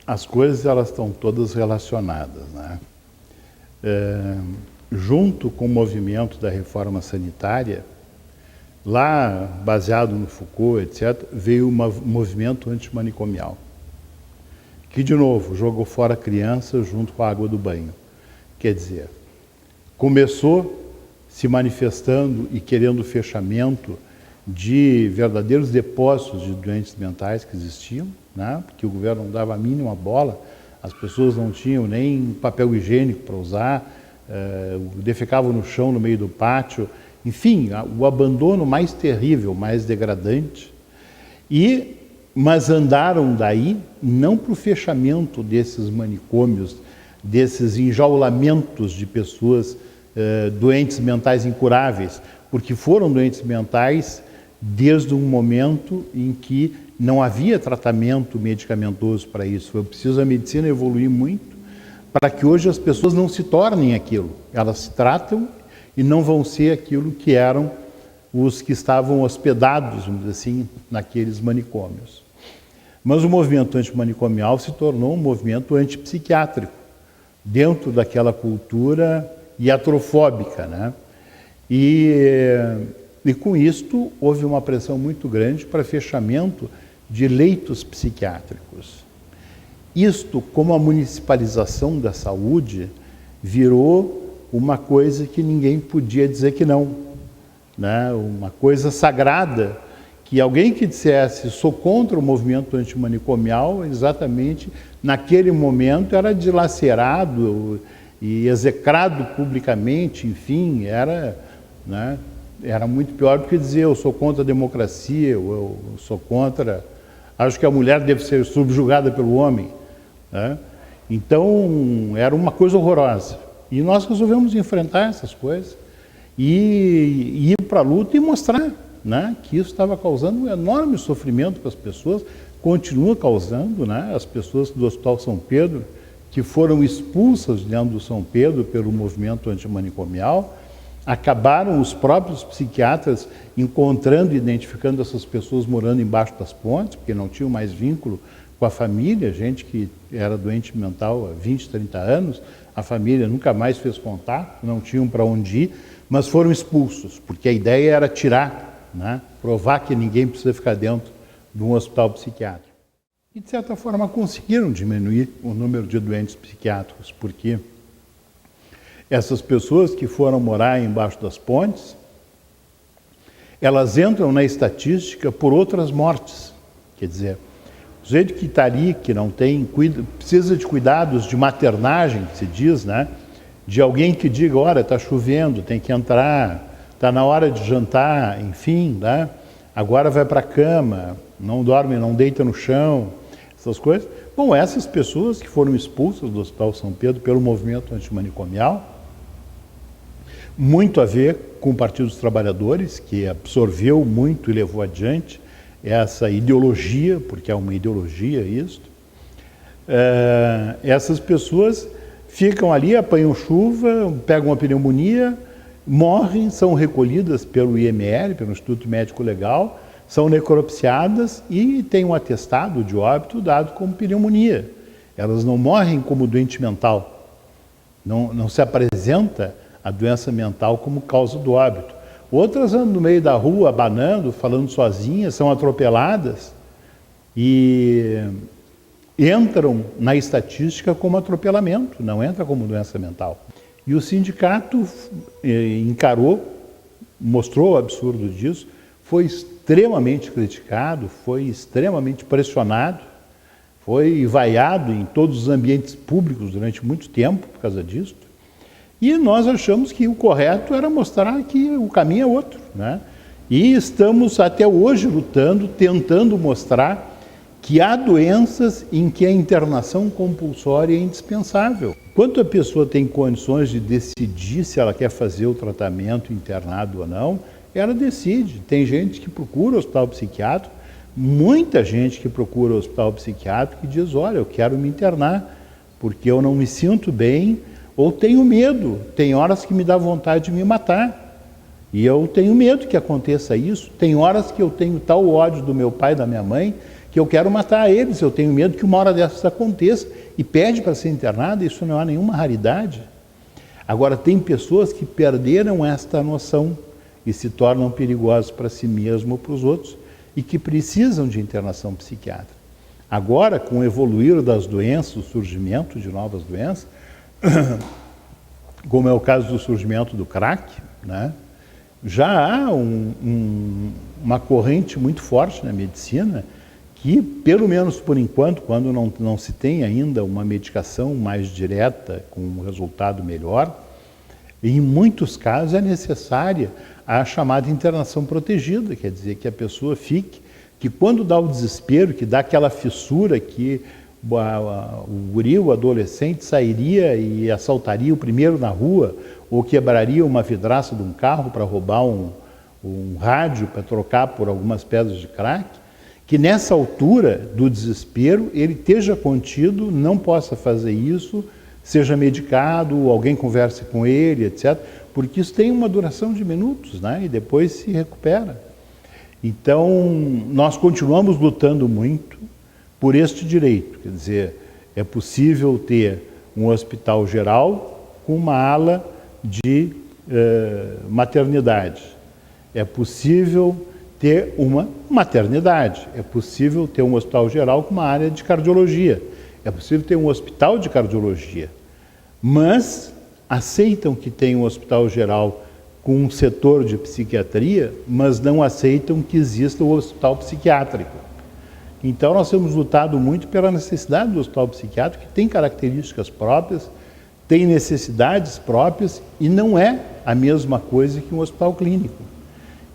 as coisas elas estão todas relacionadas, né? Junto com o movimento da reforma sanitária, lá baseado no Foucault, etc., veio um movimento antimanicomial, que, de novo, jogou fora a criança junto com a água do banho. Quer dizer, começou se manifestando e querendo o fechamento de verdadeiros depósitos de doentes mentais que existiam, né? Porque o governo não dava a mínima bola, as pessoas não tinham nem papel higiênico para usar, defecavam no chão no meio do pátio, enfim, o abandono mais terrível, mais degradante. Mas andaram daí não para o fechamento desses manicômios, desses enjaulamentos de pessoas doentes mentais incuráveis, porque foram doentes mentais desde um momento em que não havia tratamento medicamentoso para isso. Foi preciso a medicina evoluir muito para que hoje as pessoas não se tornem aquilo. Elas se tratam e não vão ser aquilo que eram os que estavam hospedados, vamos dizer assim, naqueles manicômios. Mas o movimento antimanicomial se tornou um movimento antipsiquiátrico, dentro daquela cultura iatrofóbica, né? E com isto houve uma pressão muito grande para fechamento de leitos psiquiátricos. Isto, como a municipalização da saúde, virou uma coisa que ninguém podia dizer que não, né? Uma coisa sagrada, que alguém que dissesse sou contra o movimento antimanicomial, exatamente naquele momento era dilacerado e execrado publicamente, enfim, era, né, era muito pior do que dizer eu sou contra a democracia, eu sou contra, acho que a mulher deve ser subjugada pelo homem, né? Então era uma coisa horrorosa e nós resolvemos enfrentar essas coisas e ir para a luta e mostrar, né, que isso estava causando um enorme sofrimento para as pessoas, continua causando, né, as pessoas do Hospital São Pedro que foram expulsas dentro do São Pedro pelo movimento antimanicomial, acabaram os próprios psiquiatras encontrando e identificando essas pessoas morando embaixo das pontes, porque não tinham mais vínculo com a família, gente que era doente mental há 20, 30 anos, a família nunca mais fez contato, não tinham para onde ir, mas foram expulsos, porque a ideia era tirar, né, provar que ninguém precisa ficar dentro de um hospital psiquiátrico. E, de certa forma, conseguiram diminuir o número de doentes psiquiátricos, porque essas pessoas que foram morar embaixo das pontes, elas entram na estatística por outras mortes. Quer dizer, o sujeito que está ali, que não tem, precisa de cuidados de maternagem, que se diz, né? De alguém que diga, olha, está chovendo, tem que entrar, está na hora de jantar, enfim, né? Agora vai para a cama, não dorme, não deita no chão, essas coisas. Bom, essas pessoas que foram expulsas do Hospital São Pedro pelo movimento antimanicomial, muito a ver com o Partido dos Trabalhadores, que absorveu muito e levou adiante essa ideologia, porque é uma ideologia isso. Essas pessoas ficam ali, apanham chuva, pegam uma pneumonia, morrem, são recolhidas pelo IML, pelo Instituto Médico Legal, são necropsiadas e têm um atestado de óbito dado como pneumonia. Elas não morrem como doente mental, não se apresenta a doença mental como causa do óbito. Outras andam no meio da rua, abanando, falando sozinhas, são atropeladas e entram na estatística como atropelamento, não entra como doença mental. E o sindicato encarou, mostrou o absurdo disso, foi extremamente criticado, foi extremamente pressionado, foi vaiado em todos os ambientes públicos durante muito tempo por causa disso. E nós achamos que o correto era mostrar que o caminho é outro, né? E estamos até hoje lutando, tentando mostrar que há doenças em que a internação compulsória é indispensável. Quando a pessoa tem condições de decidir se ela quer fazer o tratamento internado ou não, ela decide. Tem gente que procura o hospital psiquiátrico, muita gente que procura o hospital psiquiátrico e diz, olha, eu quero me internar, porque eu não me sinto bem, ou tenho medo, tem horas que me dá vontade de me matar, e eu tenho medo que aconteça isso, tem horas que eu tenho tal ódio do meu pai e da minha mãe, que eu quero matar eles, eu tenho medo que uma hora dessas aconteça, e pede para ser internado, isso não é nenhuma raridade. Agora, tem pessoas que perderam esta noção e se tornam perigosas para si mesmo ou para os outros, e que precisam de internação psiquiátrica. Agora, com o evoluir das doenças, o surgimento de novas doenças, como é o caso do surgimento do crack, né? Já há uma corrente muito forte na medicina que, pelo menos por enquanto, quando não se tem ainda uma medicação mais direta, com um resultado melhor, em muitos casos é necessária a chamada internação protegida, quer dizer, que a pessoa fique, que quando dá o desespero, que dá aquela fissura que o guri, o adolescente, sairia e assaltaria o primeiro na rua, ou quebraria uma vidraça de um carro para roubar um rádio, para trocar por algumas pedras de crack, que nessa altura do desespero ele esteja contido, não possa fazer isso, seja medicado, alguém converse com ele, etc., porque isso tem uma duração de minutos, né? E depois se recupera. Então, nós continuamos lutando muito por este direito, quer dizer, é possível ter um hospital geral com uma ala de maternidade, é possível ter uma maternidade, é possível ter um hospital geral com uma área de cardiologia, é possível ter um hospital de cardiologia, mas aceitam que tem um hospital geral com um setor de psiquiatria, mas não aceitam que exista o hospital psiquiátrico. Então nós temos lutado muito pela necessidade do hospital psiquiátrico, que tem características próprias, tem necessidades próprias e não é a mesma coisa que um hospital clínico.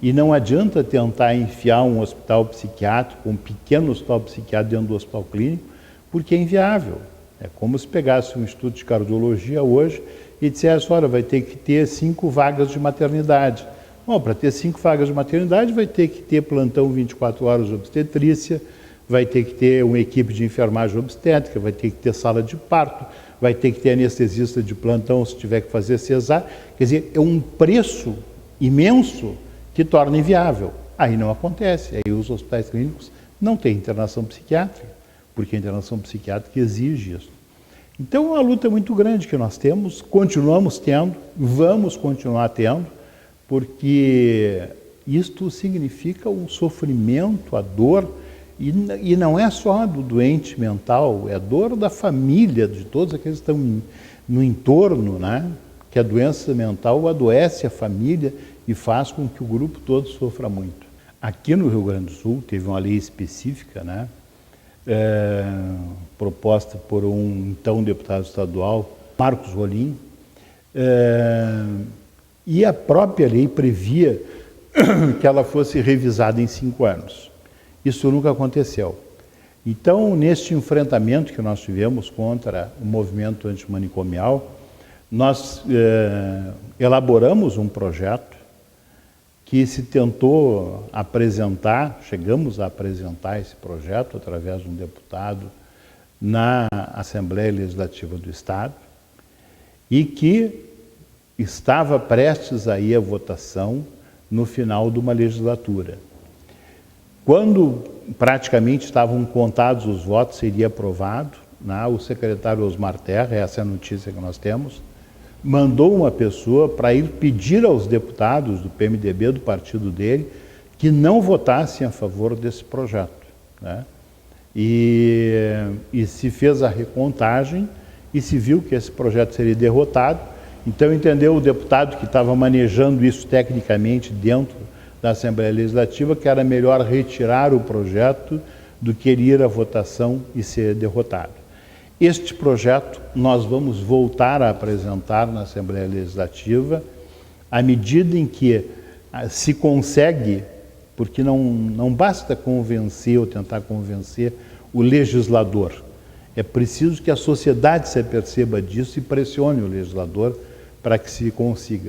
E não adianta tentar enfiar um hospital psiquiátrico, um pequeno hospital psiquiátrico dentro do hospital clínico, porque é inviável. É como se pegasse um instituto de cardiologia hoje e dissesse, olha, vai ter que ter 5 vagas de maternidade. Bom, para ter 5 vagas de maternidade vai ter que ter plantão 24 horas de obstetrícia, vai ter que ter uma equipe de enfermagem obstétrica, vai ter que ter sala de parto, vai ter que ter anestesista de plantão se tiver que fazer cesárea. Quer dizer, é um preço imenso que torna inviável. Aí não acontece, aí os hospitais clínicos não têm internação psiquiátrica, porque a internação psiquiátrica exige isso. Então é uma luta muito grande que nós temos, continuamos tendo, vamos continuar tendo, porque isto significa o sofrimento, a dor, e não é só do doente mental, é a dor da família, de todos aqueles que estão no entorno, né? Que a doença mental adoece a família e faz com que o grupo todo sofra muito. Aqui no Rio Grande do Sul teve uma lei específica, né? Proposta por um então deputado estadual, Marcos Rolim, e a própria lei previa que ela fosse revisada em 5 anos. Isso nunca aconteceu. Então, neste enfrentamento que nós tivemos contra o movimento antimanicomial, nós elaboramos um projeto que se tentou apresentar, chegamos a apresentar esse projeto através de um deputado na Assembleia Legislativa do Estado e que estava prestes a ir à votação no final de uma legislatura. Quando praticamente estavam contados os votos, seria aprovado, né, o secretário Osmar Terra, essa é a notícia que nós temos, mandou uma pessoa para ir pedir aos deputados do PMDB, do partido dele, que não votassem a favor desse projeto, né? E se fez a recontagem e se viu que esse projeto seria derrotado. Então entendeu o deputado que estava manejando isso tecnicamente dentro da Assembleia Legislativa que era melhor retirar o projeto do que ir à votação e ser derrotado. Este projeto nós vamos voltar a apresentar na Assembleia Legislativa à medida em que se consegue, porque não basta convencer ou tentar convencer o legislador, é preciso que a sociedade se aperceba disso e pressione o legislador para que se consiga.